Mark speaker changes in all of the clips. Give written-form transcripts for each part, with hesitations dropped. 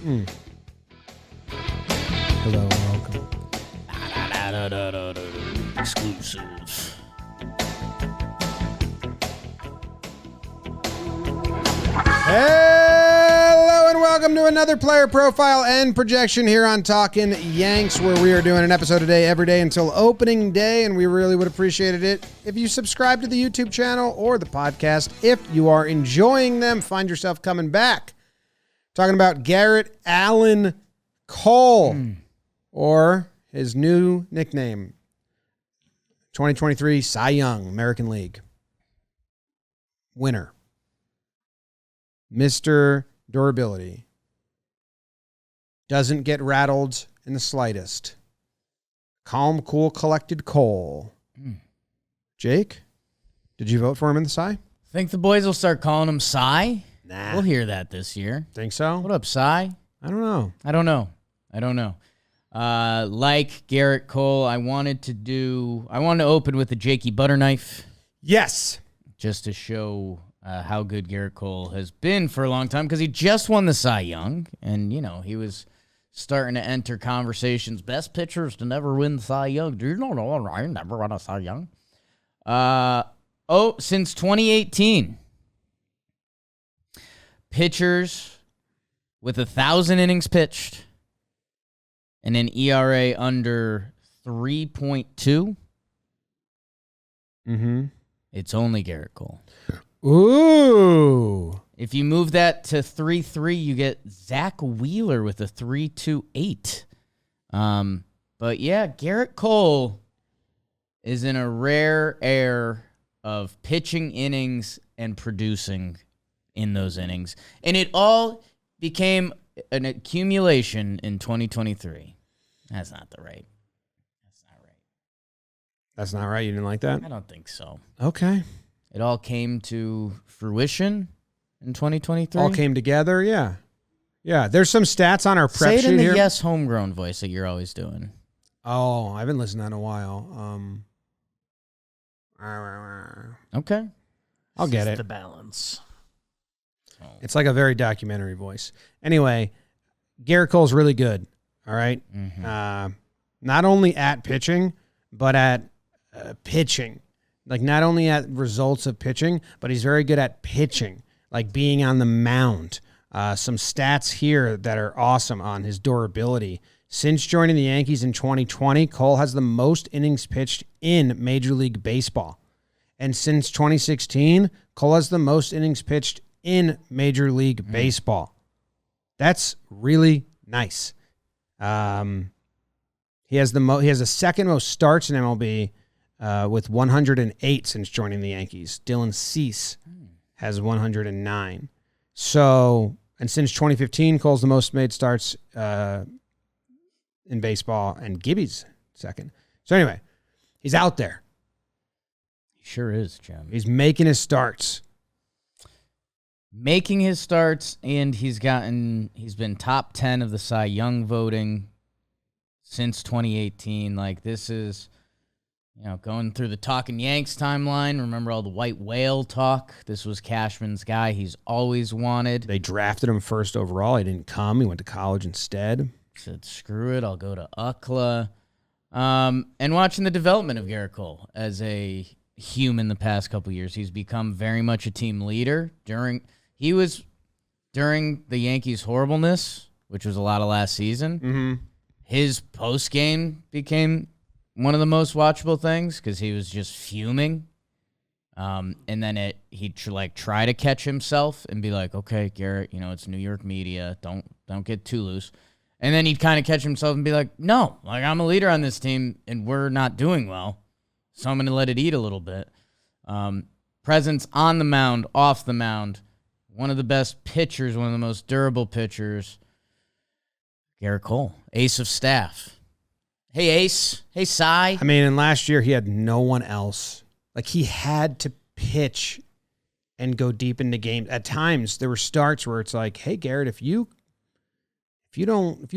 Speaker 1: Hello and welcome.
Speaker 2: Exclusive.
Speaker 1: Hello and welcome to another player profile and projection here on Talkin Yanks, where we are doing an episode a day every day until opening day, and we really would appreciate it if you subscribe to the YouTube channel or the podcast. If you are enjoying them, find yourself coming back. Talking about Gerrit Cole, or his new nickname, 2023 Cy Young American League winner. Mr. Durability. Doesn't get rattled in the slightest. Calm, cool, collected Cole. Jake, did you vote for him in the Cy?
Speaker 2: Think the boys will start calling him Cy?
Speaker 1: Nah.
Speaker 2: We'll hear that this year.
Speaker 1: Think so?
Speaker 2: What up, Cy?
Speaker 1: I don't know.
Speaker 2: I don't know. Like Gerrit Cole, I wanted to open with a Jakey butter knife.
Speaker 1: Yes.
Speaker 2: Just to show how good Gerrit Cole has been for a long time, because he just won the Cy Young, and, you know, he was starting to enter conversations. Best pitchers to never win the Cy Young. Do you know I never won a Cy Young? Since 2018, pitchers with 1,000 innings pitched and an ERA under 3.2. It's only Gerrit Cole.
Speaker 1: Ooh.
Speaker 2: If you move that to 3.3, you get Zach Wheeler with a 3.28. But yeah, Gerrit Cole is in a rare air of pitching innings and producing in those innings. And it all became an accumulation in 2023. That's not right.
Speaker 1: That's not right? You didn't like that?
Speaker 2: I don't think so.
Speaker 1: Okay.
Speaker 2: It all came to fruition in 2023.
Speaker 1: All came together, yeah. Yeah, there's some stats on our prep
Speaker 2: Say it
Speaker 1: sheet
Speaker 2: in the
Speaker 1: here.
Speaker 2: yes homegrown voice that you're always doing.
Speaker 1: Oh, I haven't listened to that in a while.
Speaker 2: Okay.
Speaker 1: I'll get it.
Speaker 3: The balance.
Speaker 1: It's like a very documentary voice. Anyway, Gerrit Cole's really good, all right? Not only at pitching, but at pitching. Like, not only at results of pitching, but he's very good at pitching, like being on the mound. Some stats here that are awesome on his durability. Since joining the Yankees in 2020, Cole has the most innings pitched in Major League Baseball. And since 2016, Cole has the most innings pitched in Major League Baseball. That's really nice. He has the second most starts in MLB with 108 since joining the Yankees. Dylan Cease has 109. So, and since 2015, Cole's the most made starts in baseball, and Gibby's second. So anyway, he's out there.
Speaker 2: He sure is, Jim.
Speaker 1: He's making his starts.
Speaker 2: And he's been top 10 of the Cy Young voting since 2018. Like, this is, you know, going through the Talkin Yanks timeline. Remember all the white whale talk? This was Cashman's guy he's always wanted.
Speaker 1: They drafted him first overall. He didn't come. He went to college instead.
Speaker 2: Said, screw it, I'll go to UCLA. And watching the development of Gerrit Cole as a human the past couple years, he's become very much a team leader. During the Yankees' horribleness, which was a lot of last season, his post-game became one of the most watchable things because he was just fuming. And then he'd try to catch himself and be like, okay, Gerrit, you know, it's New York media. Don't get too loose. And then he'd kind of catch himself and be like, no, like, I'm a leader on this team and we're not doing well, so I'm going to let it eat a little bit. Presence on the mound, off the mound, one of the best pitchers, one of the most durable pitchers, Gerrit Cole, ace of staff. Hey, Ace. Hey, Cy.
Speaker 1: I mean, and last year he had no one else. Like, he had to pitch and go deep into games. At times, there were starts where it's like, hey, Gerrit, if you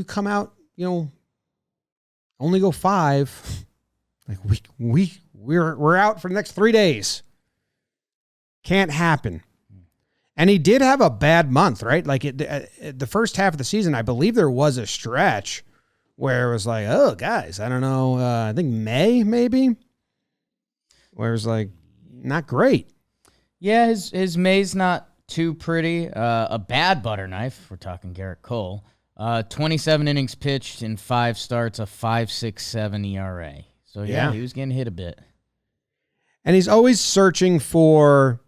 Speaker 1: come out, you know, only go 5, like we're out for the next 3 days. Can't happen. And he did have a bad month, right? Like the first half of the season, I believe there was a stretch where it was like, oh, guys, I don't know. I think May, maybe, where it was like not great.
Speaker 2: Yeah, his May's not too pretty. A bad butter knife. We're talking Gerrit Cole. 27 innings pitched in 5 starts, a 5.67 ERA. So, yeah, he was getting hit a bit.
Speaker 1: And he's always searching for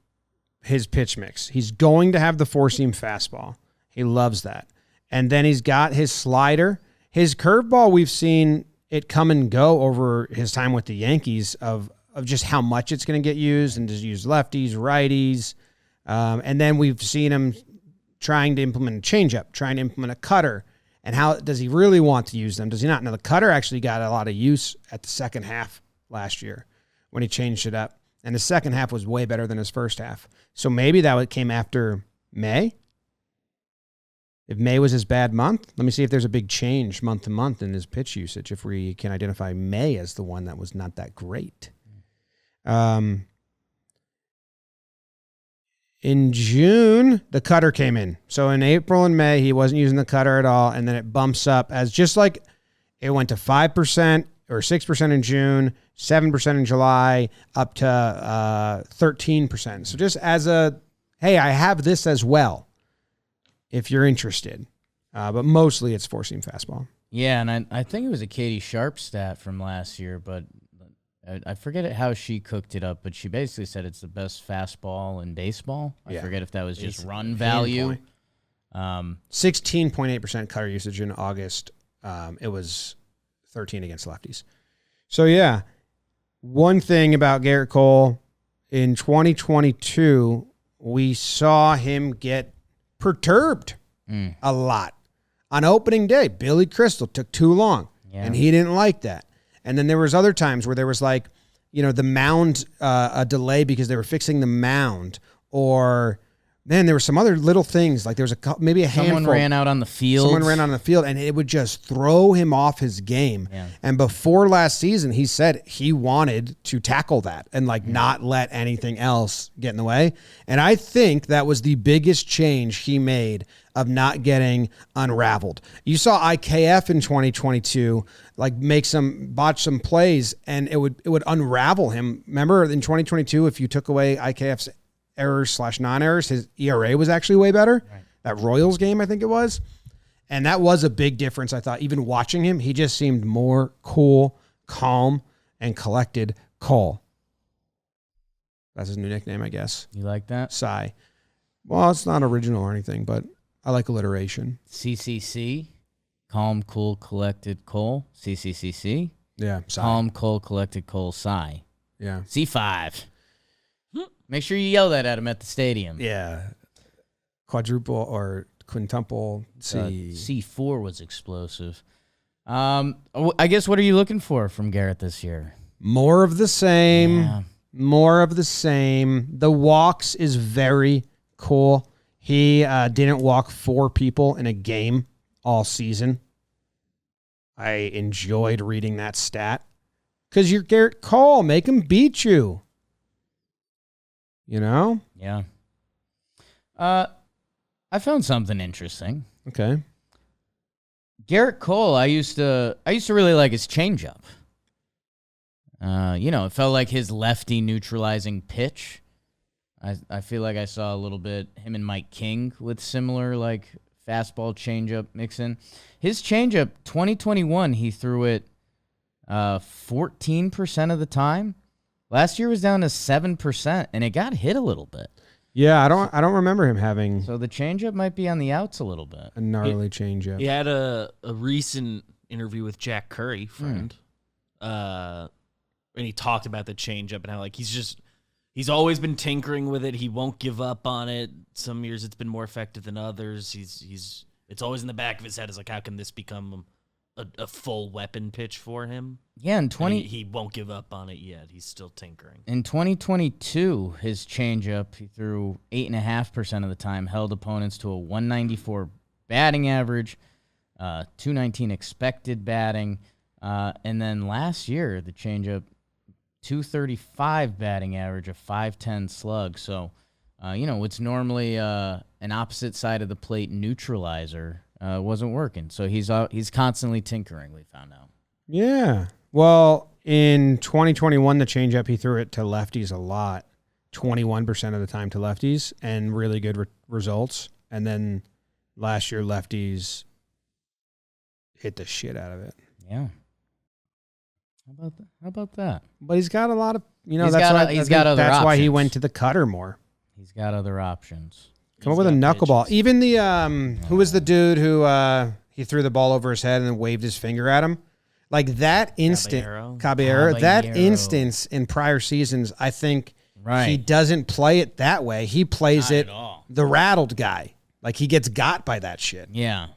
Speaker 1: his pitch mix. He's going to have the four-seam fastball. He loves that. And then he's got his slider. His curveball, we've seen it come and go over his time with the Yankees of just how much it's going to get used and just use lefties, righties. And then we've seen him trying to implement a changeup, trying to implement a cutter. And how does he really want to use them? Does he not? Now, the cutter actually got a lot of use at the second half last year when he changed it up. And the second half was way better than his first half. So maybe that came after May. If May was his bad month, let me see if there's a big change month to month in his pitch usage, if we can identify May as the one that was not that great. In June, the cutter came in. So in April and May, he wasn't using the cutter at all. And then it bumps up as just like it went to 5% or 6% in June, 7% in July, up to 13%. So just as a, hey, I have this as well, if you're interested. But mostly it's four-seam fastball.
Speaker 2: Yeah, and I think it was a Katie Sharp stat from last year, but I forget how she cooked it up, but she basically said it's the best fastball in baseball. I forget if that was just run value.
Speaker 1: 16.8% cutter usage in August. It was 13 against lefties. So, yeah, one thing about Gerrit Cole, in 2022, we saw him get perturbed a lot. On opening day, Billy Crystal took too long, and he didn't like that. And then there was other times where there was like, the mound, a delay because they were fixing the mound, or then there were some other little things. Like there was maybe a handful.
Speaker 2: Someone ran out on the field, and it would just throw him off his game. Yeah. And before last season, he said he wanted to tackle that and not let anything else get in the way. And I think that was the biggest change he made of not getting unraveled. You saw IKF in 2022 botch some plays, and it would unravel him. Remember in 2022, if you took away IKF's errors/non-errors, his ERA was actually way better. Right. That Royals game, I think it was. And that was a big difference, I thought. Even watching him, he just seemed more cool, calm, and collected. Cole. That's his new nickname, I guess. You like that?
Speaker 1: Sigh. Well, it's not original or anything, but I like alliteration.
Speaker 2: CCC. Calm, cool, collected, Cole. CCCC.
Speaker 1: Yeah. Sigh.
Speaker 2: Calm, cool, collected, Cole. Sigh.
Speaker 1: Yeah.
Speaker 2: C5. Make sure you yell that at him at the stadium.
Speaker 1: Yeah. Quadruple or quintuple C.
Speaker 2: C4 was explosive. I guess what are you looking for from Gerrit this year?
Speaker 1: More of the same. Yeah. More of the same. The walks is very cool. He didn't walk 4 people in a game all season. I enjoyed reading that stat. Because you're Gerrit Cole. Make him beat you.
Speaker 2: Yeah. I found something interesting.
Speaker 1: Okay.
Speaker 2: Gerrit Cole, I used to really like his changeup. It felt like his lefty neutralizing pitch. I feel like I saw a little bit him and Mike King with similar fastball changeup mixing. His changeup 2021, he threw it 14% of the time. Last year was down to 7%, and it got hit a little bit.
Speaker 1: Yeah, I don't remember him having.
Speaker 2: So the changeup might be on the outs a little bit.
Speaker 1: A gnarly changeup.
Speaker 3: He had a recent interview with Jack Curry, friend, and he talked about the changeup and how he's always been tinkering with it. He won't give up on it. Some years it's been more effective than others. It's always in the back of his head. Is how can this become a full weapon pitch for him?
Speaker 2: Yeah,
Speaker 3: he won't give up on it yet. He's still tinkering.
Speaker 2: In 2022, his changeup, he threw 8.5% of the time, held opponents to a 194 batting average, 219 expected batting, and then last year the changeup 235 batting average, a 510 slug. So What's normally an opposite side of the plate neutralizer wasn't working. So he's constantly tinkering, we found out.
Speaker 1: Yeah. Well, in 2021, the changeup, he threw it to lefties a lot, 21% of the time to lefties, and really good results. And then last year, lefties hit the shit out of it.
Speaker 2: Yeah. How about that?
Speaker 1: But he's got a lot of,
Speaker 2: He's got other
Speaker 1: that's why he
Speaker 2: options.
Speaker 1: went to the cutter more.
Speaker 2: He's got other options.
Speaker 1: Come up with a knuckleball. Even the who was the dude who he threw the ball over his head and then waved his finger at him? Like that instant, Caballero. That instance in prior seasons, I think he doesn't play it that way. He plays it the rattled guy. Like he gets got by that shit.
Speaker 2: Yeah.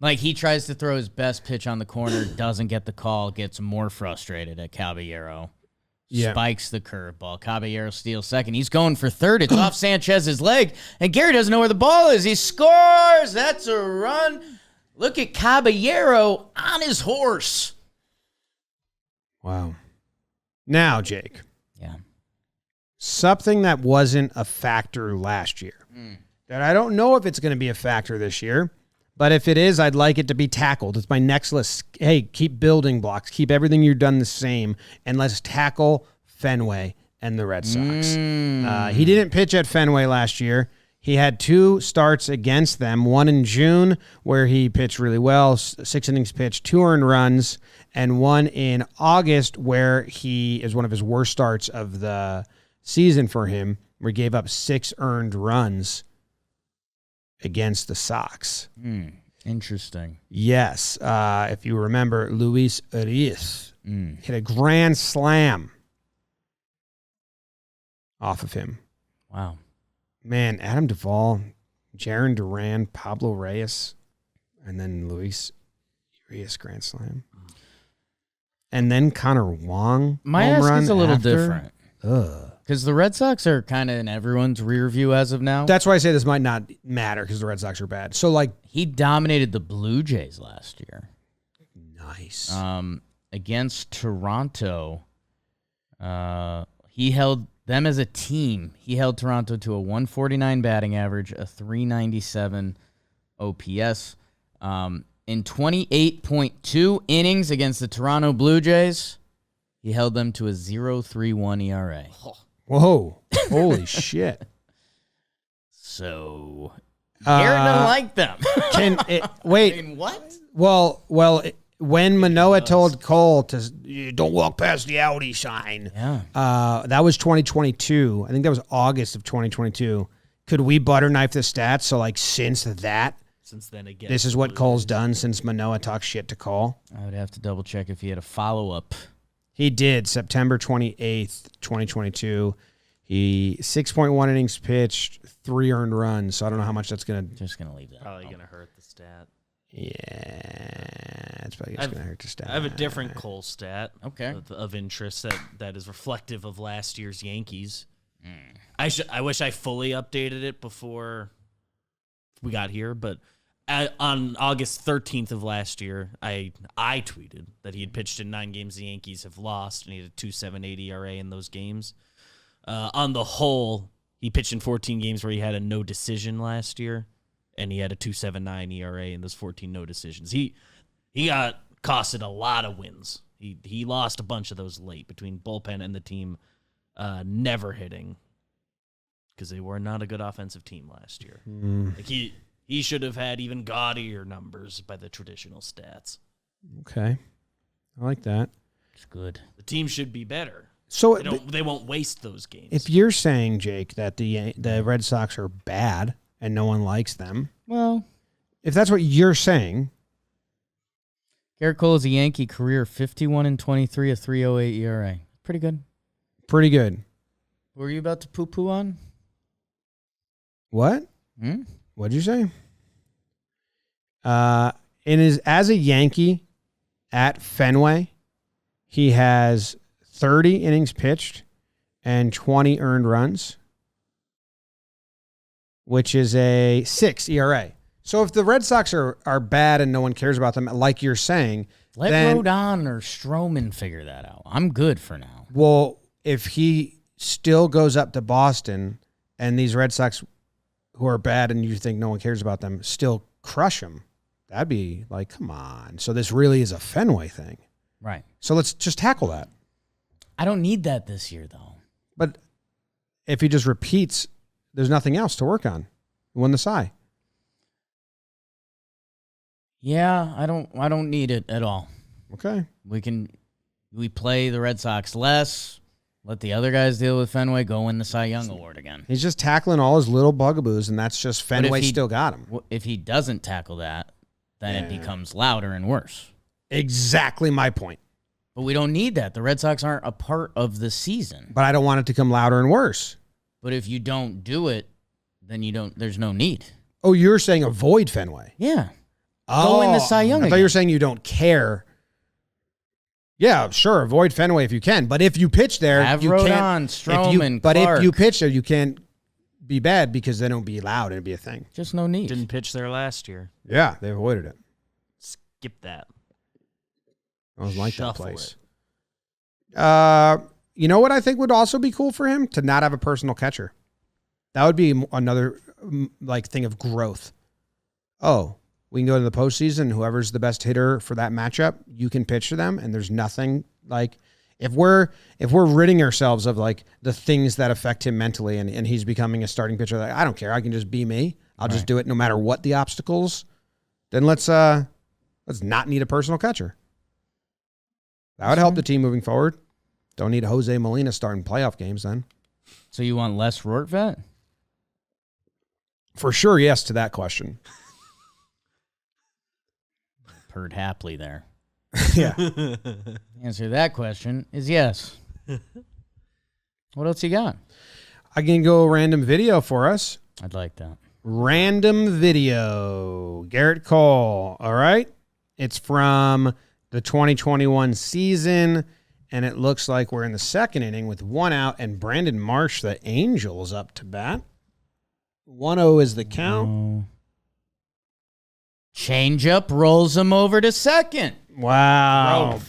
Speaker 2: Like he tries to throw his best pitch on the corner, doesn't get the call, gets more frustrated at Caballero.
Speaker 1: Yeah.
Speaker 2: Spikes the curveball. Caballero steals second. He's going for third. It's off Sanchez's leg, and Gary doesn't know where the ball is. He scores. That's a run. Look at Caballero on his horse.
Speaker 1: Wow. Now, Jake.
Speaker 2: Yeah.
Speaker 1: Something that wasn't a factor last year. That I don't know if it's going to be a factor this year, but if it is, I'd like it to be tackled. It's my next list. Hey, keep building blocks. Keep everything you've done the same, and let's tackle Fenway and the Red Sox. He didn't pitch at Fenway last year. He had 2 starts against them, one in June where he pitched really well, 6 innings pitched, 2 earned runs, and one in August where he is one of his worst starts of the season for him, where he gave up 6 earned runs against the Sox.
Speaker 2: Interesting.
Speaker 1: Yes. If you remember, Luis Urias hit a grand slam off of him.
Speaker 2: Wow.
Speaker 1: Man, Adam Duvall, Jaron Duran, Pablo Reyes, and then Luis Urias grand slam. And then Connor Wong.
Speaker 2: My
Speaker 1: home
Speaker 2: ask
Speaker 1: run
Speaker 2: is a little
Speaker 1: after.
Speaker 2: different. Because the Red Sox are kind of in everyone's rear view as of now.
Speaker 1: That's why I say this might not matter because the Red Sox are bad. So, like,
Speaker 2: he dominated the Blue Jays last year.
Speaker 1: Nice.
Speaker 2: Against Toronto, he held them as a team. He held Toronto to a 149 batting average, a 397 OPS. In 28.2 innings against the Toronto Blue Jays, he held them to a 0.31 ERA.
Speaker 1: Whoa. Holy shit.
Speaker 2: So, Garrett doesn't like them.
Speaker 1: Wait.
Speaker 2: I mean, what?
Speaker 1: Well, when Manoah told Cole to don't walk past the Audi sign, that was 2022. I think that was August of 2022. Could we butter knife the stats? So, like, since then again, this is what Cole's done since Manoah talked shit to Cole.
Speaker 2: I would have to double check if he had a follow-up.
Speaker 1: He did, September 28th, 2022. He 6.1 innings pitched, 3 earned runs. So I don't know how much that's going to...
Speaker 2: Just going to leave that.
Speaker 3: Probably going to hurt the stat.
Speaker 1: Yeah, it's probably going to hurt the stat.
Speaker 3: I have a different Cole stat of interest that is reflective of last year's Yankees. I wish I fully updated it before we got here, but on August 13th of last year, I tweeted that he had pitched in 9 games the Yankees have lost, and he had a 2.78 ERA in those games. On the whole, he pitched in 14 games where he had a no decision last year, and he had a 2.79 ERA in those 14 no decisions. He got costed a lot of wins. He lost a bunch of those late between bullpen and the team never hitting because they were not a good offensive team last year. Like he should have had even gaudier numbers by the traditional stats.
Speaker 1: Okay. I like that.
Speaker 2: It's good.
Speaker 3: The team should be better.
Speaker 1: So
Speaker 3: they won't waste those games.
Speaker 1: If you're saying, Jake, that the Red Sox are bad and no one likes them,
Speaker 2: well,
Speaker 1: if that's what you're saying,
Speaker 2: Gerrit Cole is a Yankee career 51-23, a 3.08 ERA. Pretty good.
Speaker 1: Pretty good.
Speaker 2: Were you about to poo-poo on?
Speaker 1: What? What'd you say? As a Yankee at Fenway, he has 30 innings pitched and 20 earned runs, which is a 6 ERA. So if the Red Sox are bad and no one cares about them, like you're saying,
Speaker 2: let Rodon or Stroman figure that out. I'm good for now.
Speaker 1: Well, if he still goes up to Boston and these Red Sox who are bad and you think no one cares about them still crush them. That'd be like, come on. So this really is a Fenway thing.
Speaker 2: Right.
Speaker 1: So let's just tackle that.
Speaker 2: I don't need that this year, though.
Speaker 1: But if he just repeats, there's nothing else to work on. Win the Cy.
Speaker 2: Yeah, I don't need it at all.
Speaker 1: Okay.
Speaker 2: We play the Red Sox less. Let the other guys deal with Fenway. Go win the Cy Young Award again.
Speaker 1: He's just tackling all his little bugaboos, and that's just Fenway still got him.
Speaker 2: If he doesn't tackle that, then it becomes louder and worse.
Speaker 1: Exactly my point.
Speaker 2: But we don't need that. The Red Sox aren't a part of the season.
Speaker 1: But I don't want it to come louder and worse.
Speaker 2: But if you don't do it, then there's no need.
Speaker 1: Oh, you're saying avoid Fenway.
Speaker 2: Yeah. Go win the Cy Young
Speaker 1: I thought
Speaker 2: again.
Speaker 1: you were saying you don't care. Yeah, sure, avoid Fenway if you can. But if you pitch there,
Speaker 2: Have
Speaker 1: you
Speaker 2: Rodon,
Speaker 1: can't.
Speaker 2: Stroman,
Speaker 1: But
Speaker 2: Clark.
Speaker 1: if you pitch there, you can't be bad because then it'll be loud and it'll be a thing.
Speaker 2: Just no need.
Speaker 3: Didn't pitch there last year.
Speaker 1: Yeah, they avoided it.
Speaker 3: Skip that.
Speaker 1: I was like that
Speaker 3: Shuffle
Speaker 1: place. You know what I think would also be cool for him? To not have a personal catcher. That would be another like thing of growth. Oh, we can go to the postseason. Whoever's the best hitter for that matchup, you can pitch to them, and there's nothing like if we're ridding ourselves of like the things that affect him mentally, and he's becoming a starting pitcher. Like, I don't care. I can just be me. I'll just do it no matter what the obstacles. Then let's not need a personal catcher. That would help the team moving forward. Don't need Jose Molina starting playoff games then.
Speaker 2: So you want less Rortvet?
Speaker 1: For sure, yes to that question.
Speaker 2: Purred happily there.
Speaker 1: Yeah.
Speaker 2: The answer to that question is yes. What else you got?
Speaker 1: I can go random video for us.
Speaker 2: I'd like that.
Speaker 1: Random video. Gerrit Cole. All right. It's from the 2021 season, and it looks like we're in the second inning with one out, and Brandon Marsh, the Angels, up to bat. 1-0 is the count.
Speaker 2: Changeup rolls him over to second.
Speaker 1: Wow.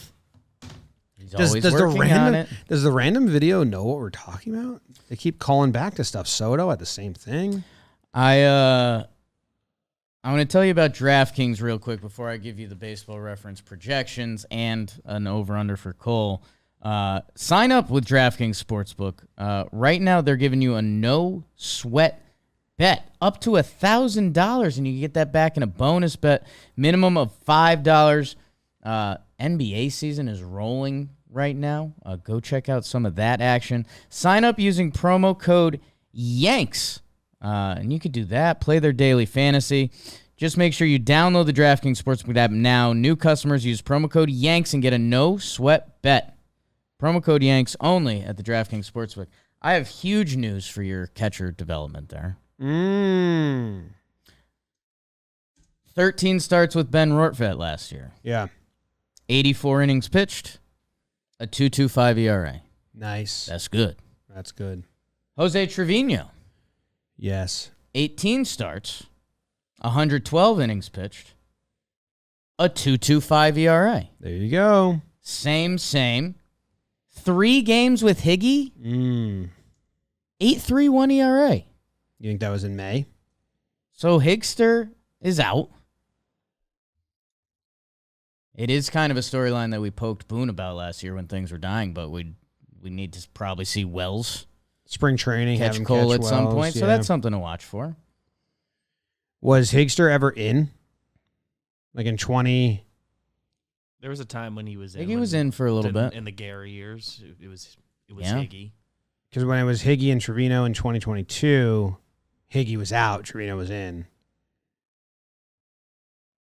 Speaker 2: He's always working on it.
Speaker 1: Does the random video know what we're talking about? They keep calling back to stuff. Soto had the same thing.
Speaker 2: I'm going to tell you about DraftKings real quick before I give you the baseball reference projections and an over-under for Cole. Sign up with DraftKings Sportsbook. Right now, they're giving you a no-sweat bet up to $1,000, and you can get that back in a bonus bet, minimum of $5. NBA season is rolling right now. Go check out some of that action. Sign up using promo code YANKS. And you could do that. Play their daily fantasy. Just make sure you download the DraftKings Sportsbook app now. New customers use promo code YANKS and get a no-sweat bet. Promo code YANKS only at the DraftKings Sportsbook. I have huge news for your catcher development there. 13 starts with Ben Rortvet last year.
Speaker 1: Yeah.
Speaker 2: 84 innings pitched. A 2.25 ERA.
Speaker 1: Nice.
Speaker 2: That's good.
Speaker 1: That's good.
Speaker 2: Jose Trevino.
Speaker 1: Yes.
Speaker 2: 18 starts, 112 innings pitched, a 2.25 ERA.
Speaker 1: There you go.
Speaker 2: Same. 3 games with Higgy, 8.31 ERA.
Speaker 1: You think that was in May?
Speaker 2: So Higster is out. It is kind of a storyline that we poked Boone about last year when things were dying, but we need to probably see Wells
Speaker 1: Spring training,
Speaker 2: catch Cole at some point, so that's something to watch for.
Speaker 1: Was Higster ever in? Like in 20?
Speaker 3: There was a time when he was in.
Speaker 2: I think he was in for a little bit.
Speaker 3: In the Gary years. It was
Speaker 2: Yeah.
Speaker 3: Higgy.
Speaker 1: Because when it was Higgy and Trevino in 2022, Higgy was out, Trevino was in.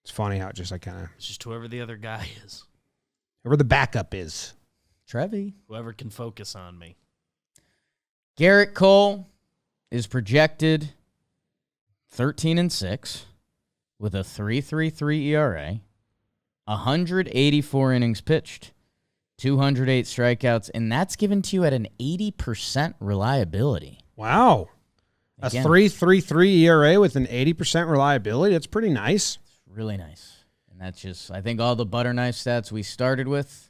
Speaker 1: It's funny how it just like kind of...
Speaker 3: It's just whoever the other guy is.
Speaker 1: Whoever the backup is.
Speaker 2: Trevi.
Speaker 3: Whoever can focus on me.
Speaker 2: Gerrit Cole is projected 13-6 with a 3.33 ERA, 184 innings pitched, 208 strikeouts, and that's given to you at an 80% reliability.
Speaker 1: Wow.
Speaker 2: Again,
Speaker 1: A 3.33 ERA with an 80% reliability. That's pretty nice.
Speaker 2: really nice. And that's just, I think all the butter knife stats we started with is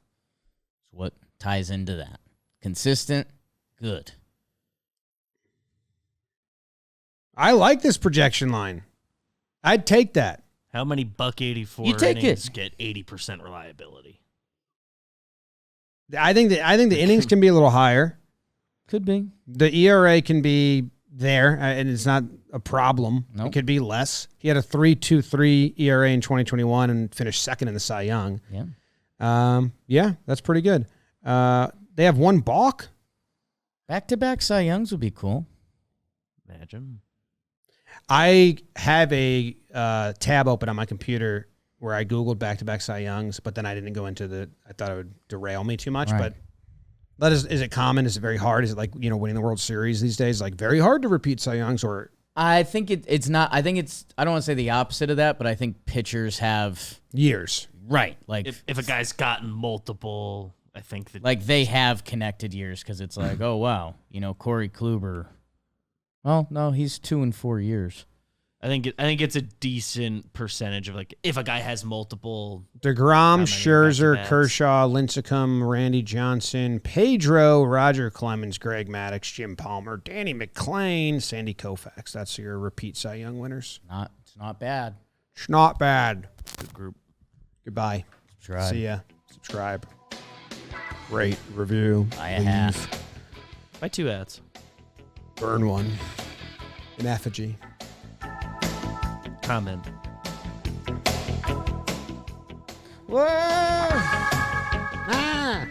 Speaker 2: what ties into that. Consistent, good.
Speaker 1: I like this projection line. I'd take that.
Speaker 3: How many $1.84
Speaker 2: You take
Speaker 3: innings
Speaker 2: it.
Speaker 3: get 80% reliability?
Speaker 1: I think the innings can be a little higher.
Speaker 2: Could be.
Speaker 1: The ERA can be there, and it's not a problem.
Speaker 2: Nope.
Speaker 1: It could be less. He had a 3.23 ERA in 2021 and finished second in the Cy Young.
Speaker 2: Yeah.
Speaker 1: That's pretty good. They have one balk.
Speaker 2: Back-to-back Cy Youngs would be cool.
Speaker 3: Imagine.
Speaker 1: I have a tab open on my computer where I Googled back-to-back Cy Youngs, but then I didn't go into I thought it would derail me too much.
Speaker 2: Right.
Speaker 1: But is it common? Is it very hard? Is it like, winning the World Series these days? Like very hard to repeat Cy Youngs, or
Speaker 2: I think it's not. I think it's. I don't want to say the opposite of that, but I think pitchers have
Speaker 1: years.
Speaker 2: right. Like
Speaker 3: If a guy's gotten multiple, I think that
Speaker 2: like they have connected years because it's like, oh wow, Corey Kluber. Well, no, he's 2 and 4 years.
Speaker 3: I think it's a decent percentage of like if a guy has multiple.
Speaker 1: DeGrom,
Speaker 3: many
Speaker 1: Scherzer,
Speaker 3: back-to-backs?
Speaker 1: Kershaw, Lincecum, Randy Johnson, Pedro, Roger Clemens, Greg Maddux, Jim Palmer, Danny McClain, Sandy Koufax. That's your repeat Cy Young winners.
Speaker 2: It's not bad.
Speaker 1: It's not bad.
Speaker 3: Good group.
Speaker 1: Goodbye.
Speaker 2: Subscribe.
Speaker 1: See ya. Subscribe. Rate, review,
Speaker 2: Buy a hat.
Speaker 3: Buy 2 hats.
Speaker 1: burn one. An effigy.
Speaker 3: Comment.
Speaker 2: Whoa!
Speaker 1: Ah!